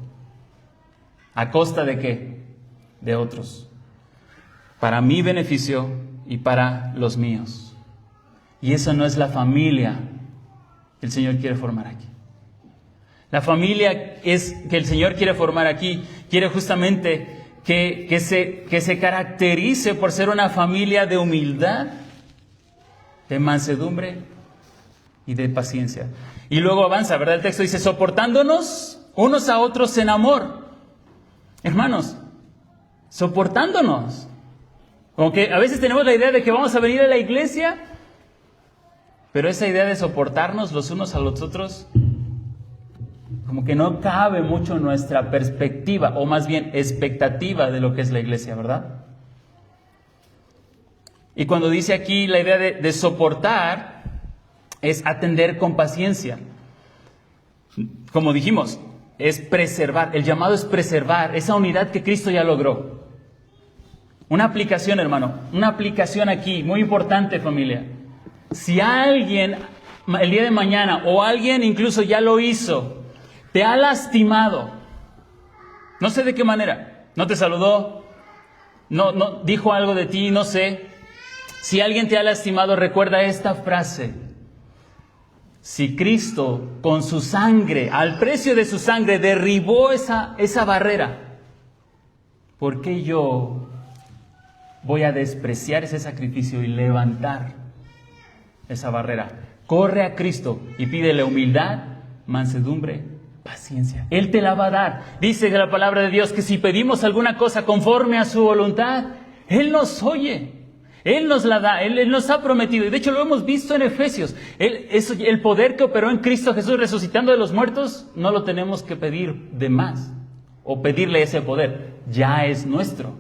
¿A costa de qué? De otros. Para mi beneficio y para los míos. Y eso no es la familia que el Señor quiere formar aquí. La familia que el Señor quiere formar aquí, quiere justamente que se caracterice por ser una familia de humildad, de mansedumbre y de paciencia. Y luego avanza, ¿verdad? El texto dice, soportándonos unos a otros en amor. Hermanos, soportándonos. Como que a veces tenemos la idea de que vamos a venir a la iglesia, pero esa idea de soportarnos los unos a los otros, como que no cabe mucho en nuestra perspectiva, o más bien expectativa de lo que es la iglesia, ¿verdad? Y cuando dice aquí la idea de soportar, es atender con paciencia. Como dijimos, es preservar, el llamado es preservar esa unidad que Cristo ya logró. Una aplicación, hermano, una aplicación aquí, muy importante, familia. Si alguien, el día de mañana, o alguien incluso ya lo hizo, te ha lastimado, no sé de qué manera, no te saludó, no dijo algo de ti, no sé. Si alguien te ha lastimado, recuerda esta frase. Si Cristo con su sangre, al precio de su sangre, derribó esa barrera, ¿por qué yo voy a despreciar ese sacrificio y levantar esa barrera? Corre a Cristo y pídele humildad, mansedumbre, paciencia. Él te la va a dar. Dice la palabra de Dios que si pedimos alguna cosa conforme a su voluntad, Él nos oye. Él nos la da, Él nos ha prometido. Y de hecho lo hemos visto en Efesios. El poder que operó en Cristo Jesús resucitando de los muertos, no lo tenemos que pedir de más. O pedirle ese poder. Ya es nuestro.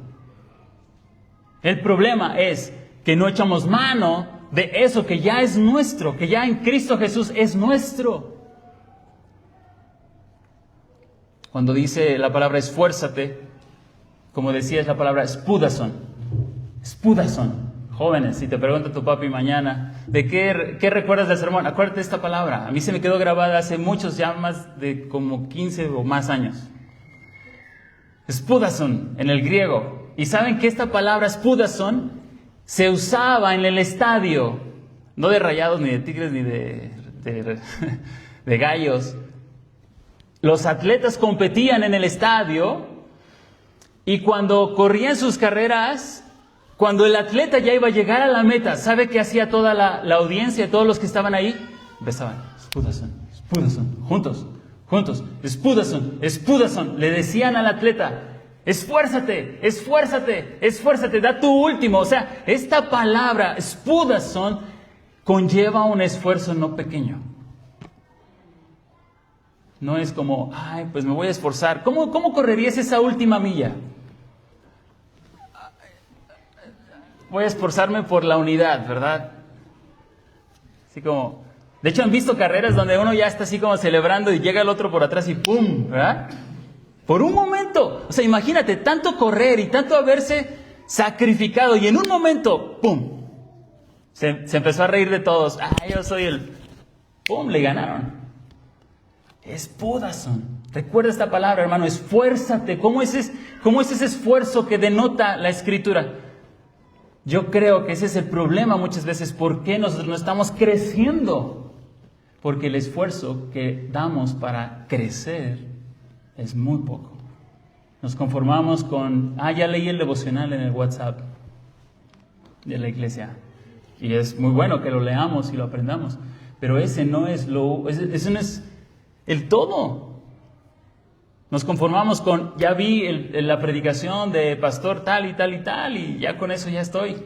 El problema es que no echamos mano de eso que ya es nuestro. Que ya en Cristo Jesús es nuestro. Cuando dice la palabra esfuérzate, como decía es la palabra spúdason. Spúdason. Jóvenes, si te pregunta tu papi mañana, ¿de qué recuerdas del sermón? Acuérdate de esta palabra. A mí se me quedó grabada hace muchos, ya más de como 15 o más años. Spúdason, en el griego. Y saben que esta palabra spúdason se usaba en el estadio. No de Rayados, ni de Tigres, ni de Gallos. Los atletas competían en el estadio y cuando corrían sus carreras, cuando el atleta ya iba a llegar a la meta, ¿sabe qué hacía toda la audiencia, todos los que estaban ahí? Besaban, spúdason, spúdason, juntos, spúdason, spúdason. Le decían al atleta, esfuérzate, esfuérzate, esfuérzate, da tu último. O sea, esta palabra, spúdason, conlleva un esfuerzo no pequeño. No es como, ay, pues me voy a esforzar. ¿Cómo correrías esa última milla? Voy a esforzarme por la unidad, ¿verdad? Así como, de hecho han visto carreras donde uno ya está así como celebrando y llega el otro por atrás y ¡pum! ¿Verdad? Por un momento. O sea, imagínate, tanto correr y tanto haberse sacrificado y en un momento, ¡pum! Se empezó a reír de todos. ¡Ah, yo soy el! ¡Pum! Le ganaron. Spúdason. Recuerda esta palabra, hermano, esfuérzate. ¿Cómo es ese esfuerzo que denota la Escritura? Yo creo que ese es el problema muchas veces. ¿Por qué no estamos creciendo? porque el esfuerzo que damos para crecer es muy poco. Nos conformamos con, ya leí el devocional en el WhatsApp de la iglesia. Y es muy bueno que lo leamos y lo aprendamos. Pero ese no es el todo. Nos conformamos con, ya vi la predicación de pastor tal y tal y tal, y ya con eso ya estoy.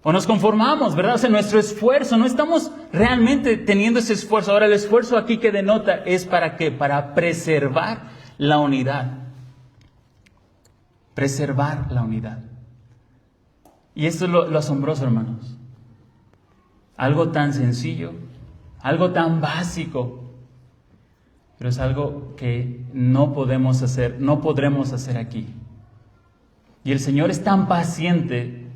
O nos conformamos, ¿verdad? O sea, nuestro esfuerzo, no estamos realmente teniendo ese esfuerzo. Ahora, el esfuerzo aquí que denota es ¿para qué? Para preservar la unidad. Preservar la unidad. Y esto es lo asombroso, hermanos. Algo tan sencillo, algo tan básico, pero es algo que no podemos hacer, no podremos hacer aquí. Y el Señor es tan paciente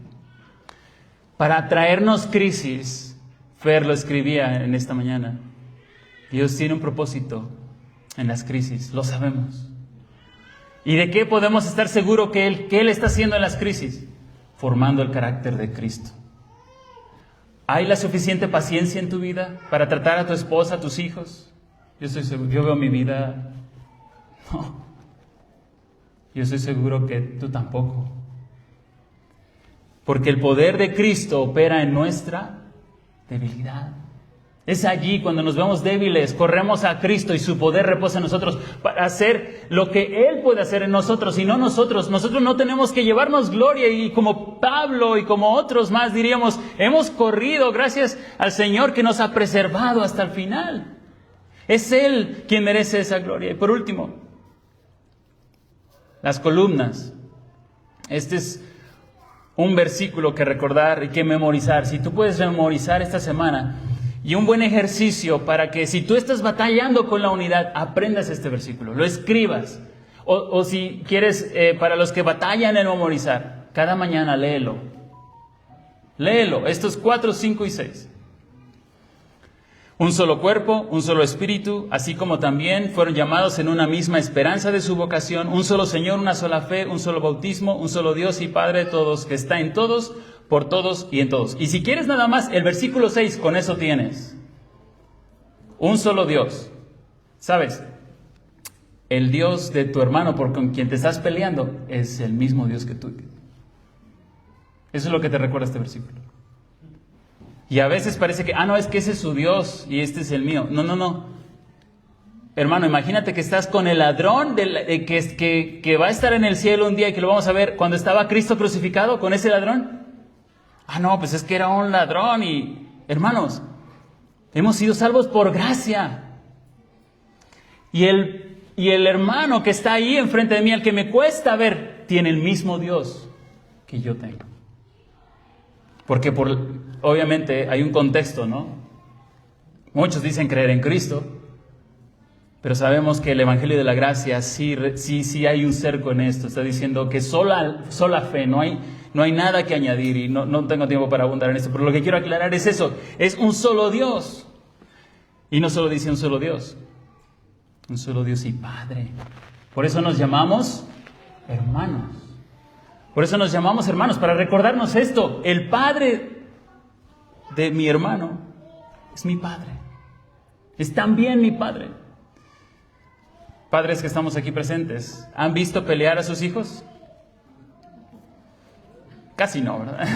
para traernos crisis. Fer lo escribía en esta mañana. Dios tiene un propósito en las crisis, lo sabemos. ¿Y de qué podemos estar seguros que Él está haciendo en las crisis? Formando el carácter de Cristo. ¿Hay la suficiente paciencia en tu vida para tratar a tu esposa, a tus hijos? Yo veo mi vida, no. Yo estoy seguro que tú tampoco. Porque el poder de Cristo opera en nuestra debilidad. Es allí cuando nos vemos débiles, corremos a Cristo y su poder reposa en nosotros para hacer lo que Él puede hacer en nosotros y no nosotros. Nosotros no tenemos que llevarnos gloria, y como Pablo y como otros más diríamos, hemos corrido gracias al Señor que nos ha preservado hasta el final. Es Él quien merece esa gloria. Y por último, las columnas. Este es un versículo que recordar y que memorizar. Si tú puedes memorizar esta semana, y un buen ejercicio para que si tú estás batallando con la unidad, aprendas este versículo, lo escribas. O si quieres, para los que batallan en memorizar, cada mañana léelo. Léelo, estos 4, 5 y 6. Un solo cuerpo, un solo espíritu, así como también fueron llamados en una misma esperanza de su vocación, un solo Señor, una sola fe, un solo bautismo, un solo Dios y Padre de todos, que está en todos, por todos y en todos. Y si quieres nada más, el versículo 6, con eso tienes. Un solo Dios. ¿Sabes? El Dios de tu hermano por con quien te estás peleando es el mismo Dios que tú. Eso es lo que te recuerda este versículo. Y a veces parece que, no, es que ese es su Dios y este es el mío. No. Hermano, imagínate que estás con el ladrón que va a estar en el cielo un día y que lo vamos a ver cuando estaba Cristo crucificado con ese ladrón. No, pues es que era un ladrón y... Hermanos, hemos sido salvos por gracia. Y el hermano que está ahí enfrente de mí, al que me cuesta ver, tiene el mismo Dios que yo tengo. Porque obviamente hay un contexto, ¿no? Muchos dicen creer en Cristo, pero sabemos que el Evangelio de la Gracia sí hay un cerco en esto. Está diciendo que sola fe, no hay nada que añadir, y no tengo tiempo para abundar en esto, pero lo que quiero aclarar es eso, es un solo Dios. Y no solo dice un solo Dios y Padre. Por eso nos llamamos hermanos. Por eso nos llamamos hermanos, para recordarnos esto. El Padre de mi hermano es mi Padre. Es también mi Padre. Padres que estamos aquí presentes, ¿han visto pelear a sus hijos? Casi no, ¿verdad?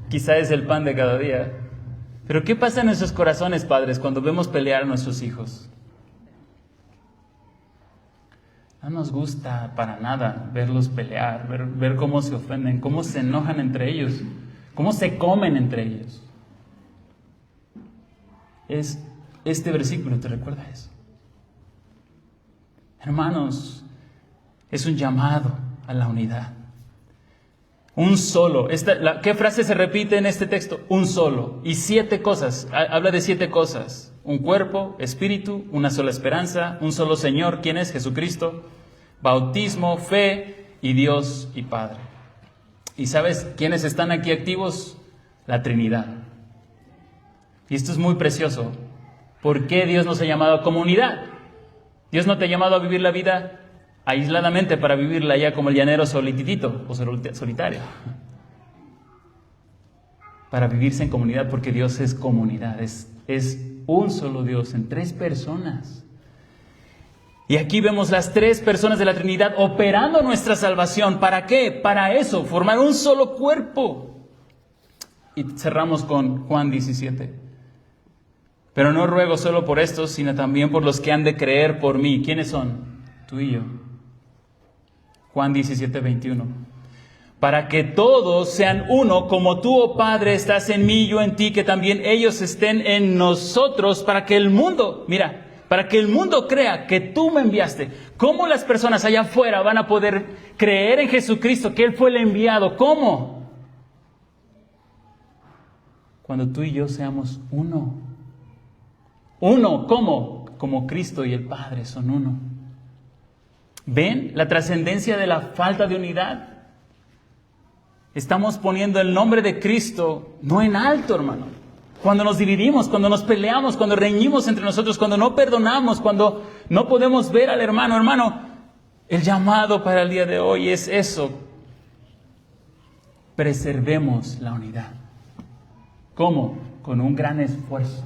Quizá es el pan de cada día. Pero ¿qué pasa en nuestros corazones, padres, cuando vemos pelear a nuestros hijos? No nos gusta para nada verlos pelear, ver cómo se ofenden, cómo se enojan entre ellos, cómo se comen entre ellos. Este versículo te recuerda eso. Hermanos, es un llamado a la unidad. Un solo. ¿Qué frase se repite en este texto? Un solo. Y 7 cosas. Habla de 7 cosas. Un cuerpo, espíritu, una sola esperanza, un solo Señor. ¿Quién es? Jesucristo. Bautismo, fe y Dios y Padre. ¿Y sabes quiénes están aquí activos? La Trinidad. Y esto es muy precioso. ¿Por qué Dios nos ha llamado a comunidad? Dios no te ha llamado a vivir la vida aisladamente para vivirla ya como el llanero solititito o solitario. para vivirse en comunidad, porque Dios es comunidad, es un solo Dios en 3 personas. Y aquí vemos las 3 personas de la Trinidad operando nuestra salvación. ¿Para qué? Para eso, formar un solo cuerpo. Y cerramos con Juan 17. Pero no ruego solo por estos, sino también por los que han de creer por mí. ¿Quiénes son? Tú y yo. Juan 17, 21. Para que todos sean uno, como tú, oh Padre, estás en mí y yo en ti, que también ellos estén en nosotros, para que el mundo, para que el mundo crea que tú me enviaste. ¿Cómo las personas allá afuera van a poder creer en Jesucristo, que Él fue el enviado? ¿Cómo? Cuando tú y yo seamos uno. Uno, ¿cómo? Como Cristo y el Padre son uno. ¿Ven la trascendencia de la falta de unidad? Estamos poniendo el nombre de Cristo no en alto, hermano. Cuando nos dividimos, cuando nos peleamos, cuando reñimos entre nosotros, cuando no perdonamos, cuando no podemos ver al hermano. Hermano, el llamado para el día de hoy es eso. Preservemos la unidad. ¿Cómo? Con un gran esfuerzo.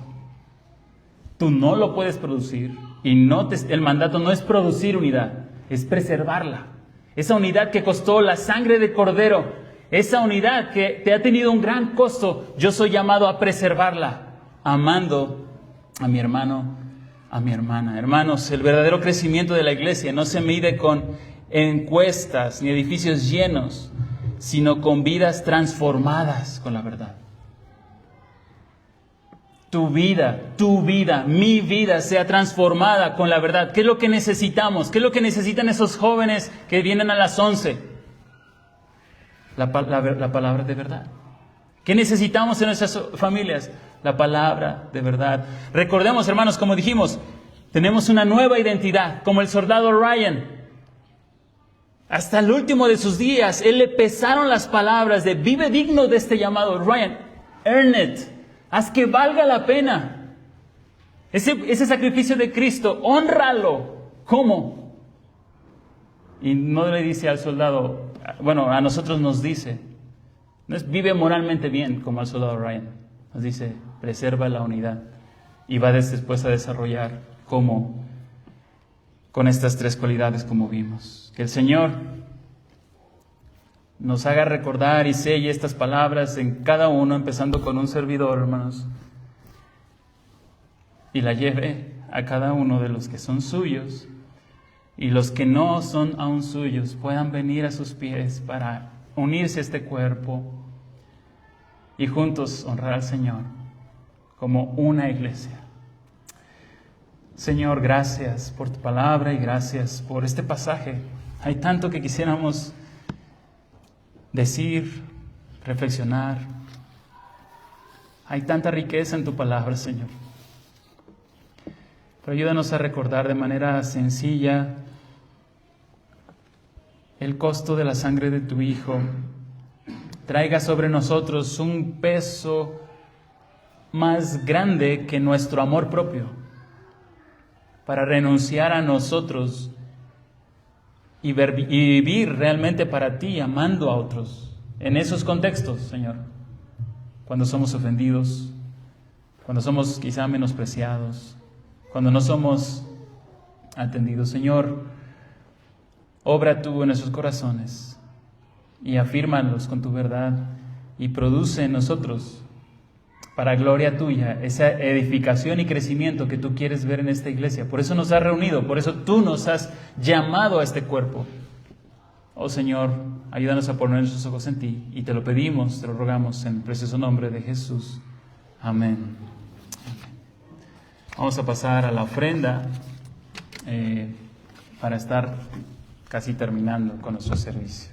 Tú no lo puedes producir y el mandato no es producir unidad, es preservarla. Esa unidad que costó la sangre de Cordero. Esa unidad que te ha tenido un gran costo, yo soy llamado a preservarla, amando a mi hermano, a mi hermana. Hermanos, el verdadero crecimiento de la iglesia no se mide con encuestas ni edificios llenos, sino con vidas transformadas con la verdad. Tu vida, mi vida sea transformada con la verdad. ¿Qué es lo que necesitamos? ¿Qué es lo que necesitan esos jóvenes que vienen a las 11? La palabra de verdad. ¿Qué necesitamos en nuestras familias? La palabra de verdad. Recordemos, hermanos, como dijimos, tenemos una nueva identidad, como el soldado Ryan. Hasta el último de sus días, él le pesaron las palabras de vive digno de este llamado. Ryan, earn it. Haz que valga la pena. Ese sacrificio de Cristo, hónralo. ¿Cómo? Y no le dice al soldado, bueno, a nosotros nos dice, no es vive moralmente bien como al soldado Ryan. Nos dice, preserva la unidad. Y va después a desarrollar cómo, con estas 3 cualidades como vimos. Que el Señor nos haga recordar y selle estas palabras en cada uno, empezando con un servidor, hermanos, y la lleve a cada uno de los que son suyos, y los que no son aún suyos puedan venir a sus pies para unirse a este cuerpo y juntos honrar al Señor como una iglesia. Señor, gracias por tu palabra y gracias por este pasaje. Hay tanto que quisiéramos decir, reflexionar. Hay tanta riqueza en tu palabra, Señor. Pero ayúdanos a recordar de manera sencilla el costo de la sangre de tu Hijo. Traiga sobre nosotros un peso más grande que nuestro amor propio, para renunciar a nosotros y vivir realmente para ti, amando a otros. En esos contextos, Señor, cuando somos ofendidos, cuando somos quizá menospreciados, cuando no somos atendidos. Señor, obra tú en nuestros corazones y afírmalos con tu verdad y produce en nosotros, para gloria tuya, esa edificación y crecimiento que tú quieres ver en esta iglesia. Por eso nos has reunido, por eso tú nos has llamado a este cuerpo. Oh Señor, ayúdanos a poner nuestros ojos en ti y te lo pedimos, te lo rogamos en el precioso nombre de Jesús. Amén. Vamos a pasar a la ofrenda para estar casi terminando con nuestro servicio.